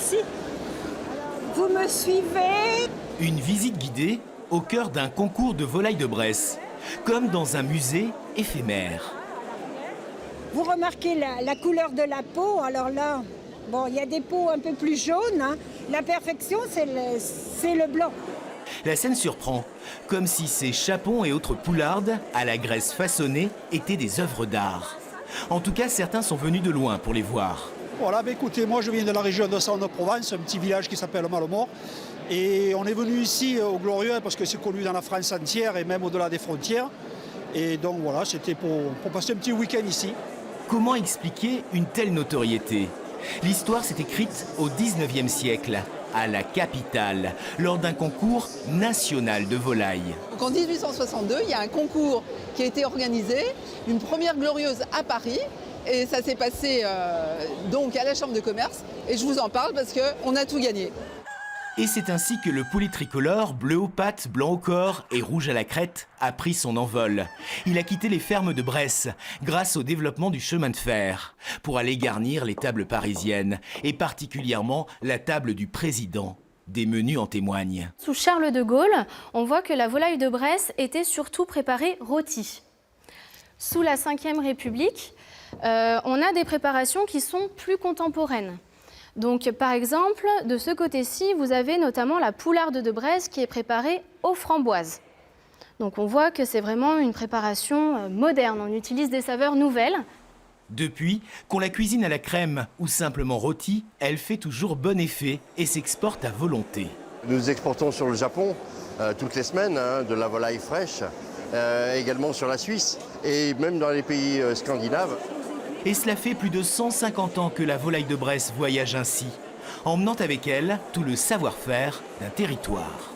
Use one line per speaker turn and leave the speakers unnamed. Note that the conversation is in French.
Merci. Vous me suivez?
Une visite guidée au cœur d'un concours de volailles de Bresse, comme dans un musée éphémère.
Vous remarquez la couleur de la peau, alors là, bon, il y a des peaux un peu plus jaunes, hein. La perfection, c'est le blanc.
La scène surprend, comme si ces chapons et autres poulardes, à la graisse façonnée, étaient des œuvres d'art. En tout cas, certains sont venus de loin pour les voir.
Voilà, écoutez, moi je viens de la région de Centre-Provence, un petit village qui s'appelle Malemort. Et on est venu ici au Glorieux parce que c'est connu dans la France entière et même au-delà des frontières. Et donc voilà, c'était pour passer un petit week-end ici.
Comment expliquer une telle notoriété? L'histoire s'est écrite au 19e siècle, à la capitale, lors d'un concours national de volailles.
Donc en 1862, il y a un concours qui a été organisé, une première glorieuse à Paris, et ça s'est passé donc à la Chambre de commerce, et je vous en parle parce qu'on a tout gagné.
Et c'est ainsi que le poulet tricolore, bleu aux pattes, blanc au corps et rouge à la crête, a pris son envol. Il a quitté les fermes de Bresse grâce au développement du chemin de fer pour aller garnir les tables parisiennes et particulièrement la table du président. Des menus en témoignent.
Sous Charles de Gaulle, on voit que la volaille de Bresse était surtout préparée rôtie. Sous la Ve République, on a des préparations qui sont plus contemporaines. Donc, par exemple, de ce côté-ci, vous avez notamment la poularde de Bresse qui est préparée aux framboises. Donc, on voit que c'est vraiment une préparation moderne. On utilise des saveurs nouvelles.
Depuis, qu'on la cuisine à la crème ou simplement rôtie, elle fait toujours bon effet et s'exporte à volonté.
Nous exportons sur le Japon toutes les semaines de la volaille fraîche, également sur la Suisse et même dans les pays scandinaves.
Et cela fait plus de 150 ans que la volaille de Bresse voyage ainsi, emmenant avec elle tout le savoir-faire d'un territoire.